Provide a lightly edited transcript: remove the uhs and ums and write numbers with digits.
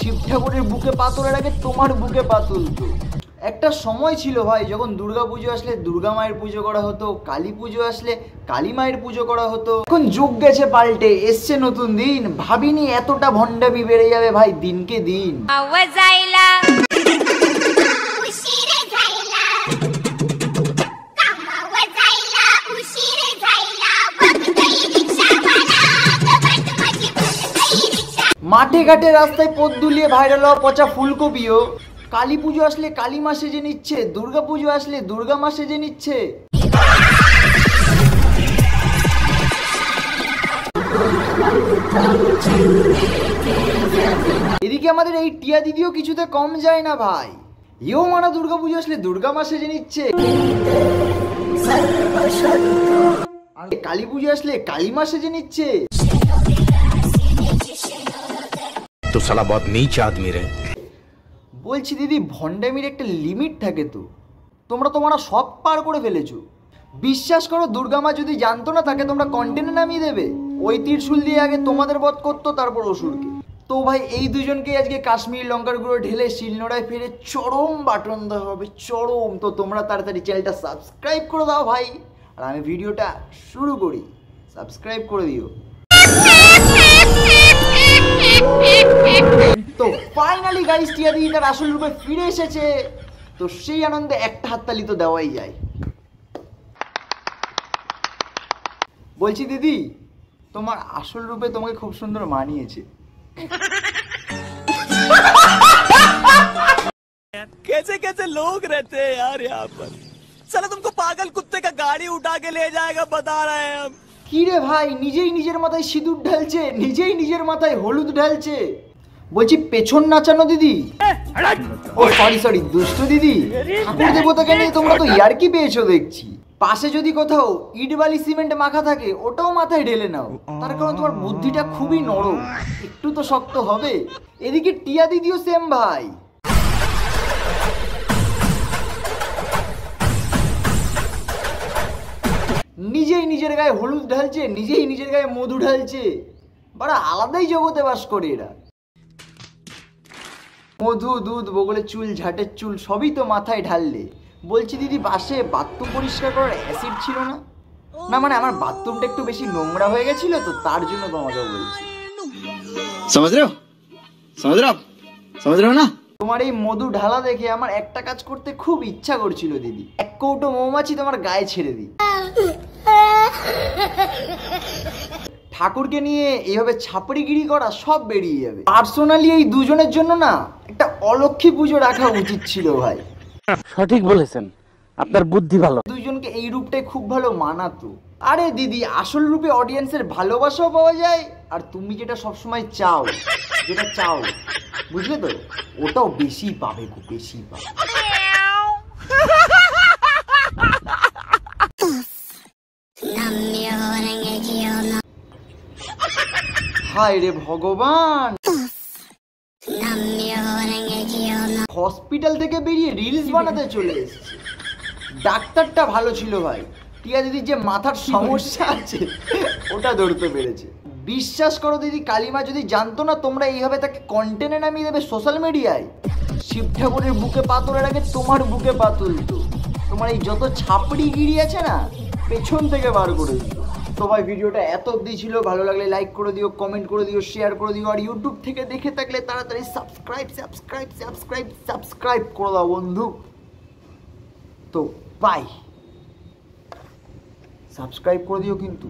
শিব ঠাকুরের বুকে পা তোলার আগে তোমার বুকে পা তুলতো। একটা সময় ছিল ভাই যখন দুর্গা পুজো আসলে দুর্গা মায়ের পুজো করা হতো, কালী পুজো আসলে কালী মায়ের পুজো করা হতো। এখন যুগ গেছে পাল্টে, এসছে নতুন দিন। ভাবিনি এতটা ভণ্ডামি বেড়ে যাবে ভাই দিনকে দিন। মাঠে ঘাটে রাস্তায় পথ দুলিয়ে ভাইরাল হওয়া পচা ফুলকপিও কালী পুজো আসলে কালী মা সেজে নিচ্ছে, দুর্গা পুজো আসলে দুর্গা মা সেজে নিচ্ছে। এদিকে আমাদের এই টিয়া দিদিও কিছুতে কম যায় না ভাই। ইও মানা দুর্গা পুজো আসলে দুর্গা মা সেজে নিচ্ছে, কালী পুজো আসলে কালী মা সেজে নিচ্ছে। तो साला बहुत नीच आदमी रे। বলছি দিদি, ভণ্ডামির একটা লিমিট থাকে তো, তোমরা সব পার করে ফেলেছো। বিশ্বাস করো, দুর্গা মা যদি জানতো না তাকে তোমরা কন্টেনে নামিয়ে দেবে। ওই ত্রিশূল দিয়ে আগে তোমাদের বধ করতো, তারপর অসুরকে। তো ভাই এই দুজনকে আজকে কাশ্মীর লঙ্কার গুঁড়ো ঢেলে শিলনোড়ায় ফেলে চরম বাটন দেওয়া হবে, চরম। তো তোমরা তাড়াতাড়ি চ্যানেলটা সাবস্ক্রাইব করে দাও ভাই, আর আমি ভিডিওটা শুরু করি। সাবস্ক্রাইব করে দিও। তো ফাইনালি গাইস টিয়া দিদি তার আসল রূপে ফিরে এসেছে। তো সেই আনন্দে একটা হাততালি তো দেওয়াই যায়। বলছি দিদি, তোমার আসল রূপে তোমাকে খুব সুন্দর মানিয়েছে। कैसे कैसे लोग रहते हैं यार यहाँ पर। साला तुमको पागल कुत्ते का गाड़ी उठा के ले जाएगा बता रहे हैं हम। কি রে ভাই, নিজেই নিজের মাথায় সিঁদুর ঢালছে, নিজেই নিজের মাথায় হলুদ ঢালছে। বলছি পেছন নাচানো দিদি, ও সরি দুষ্ট দিদি। ঠাকুর দেবতাকে নিয়ে তোমরা তো ইয়ার্কি পেয়েছো দেখছি। পাশে যদি কোথাও ইট বালি সিমেন্ট মাখা থাকে ওটাও মাথায় ঢেলে নাও, তার কারণ তোমার বুদ্ধিটা খুবই নরম, একটু তো শক্ত হবে। এদিকে টিয়া দিদিও সেম ভাই। নিজেই নিজের গায়ে হলুদ ঢালছে, নিজেই নিজের গায়ে মধু ঢালছে। বড় আলাদাই জগতে বাস করে এরা। মধু, দুধ, বগলে চুল, ঝাটের চুল সবই তো মাথায় ঢাললে। বলছি দিদি, পাশে বাথরুম পরিষ্কার করার অ্যাসিড ছিল না? না মানে আমার বাথরুমটা একটু বেশি নোংরা হয়ে গেছিল তো, তার জন্য তোমাকে বলছি। समझ रहे हो ना? তোমার এই মধু ঢালা দেখে আমার একটা কাজ করতে খুব ইচ্ছা করছিল দিদি। এক কৌটো মৌমাছি তোমার গায়ে ছেড়ে দিই। ঠাকুরকে নিয়ে এইভাবে ছাপড়িগিরি করা সব বেরিয়ে যাবে। পার্সোনালি এই দুজনের জন্য না একটা অলক্ষী পুজো রাখা উচিত ছিল ভাই। সঠিক বলেছেন, আপনার বুদ্ধি ভালো। দুইজনকে এই রূপটাই খুব ভালো মানাতো। আরে দিদি, আসল রূপে অডিয়েন্সের ভালোবাসাও পাওয়া যায়, আর তুমি যেটা সবসময় চাও, যেটা চাও, বুঝলে তো, ওটাও বেশি পাবে, খুব বেশি পাবে। হায় রে ভগবান, হসপিটাল থেকে বেরিয়ে রিলস বানাতে চলে এসেছে। ডাক্তারটা ভালো ছিল ভাই, টিয়া দিদির যে মাথার সমস্যা আছে ওটা ধরতে পেরেছে। বিশ্বাস করো দিদি, কালিমা যদি জানতো না তোমরা এইভাবে তাকে কন্টেন্টে নামিয়ে দেবে সোশ্যাল মিডিয়ায়, শিব ঠাকুরের বুকে পা তোলার আগে তোমার বুকে পা তুলতো। তোমার এই যত ছাপড়ি গিরি আছে না, পেছন থেকে বার করে দিত। তো ভাই ভিডিওটা এত অবধি ছিল, ভালো লাগলে লাইক করে দিও, কমেন্ট করে দিও, শেয়ার করে দিও, আর ইউটিউব থেকে দেখে থাকলে তাড়াতাড়ি সাবস্ক্রাইব করে দাও বন্ধু। তো বাই, সাবস্ক্রাইব করে দিও কিন্তু।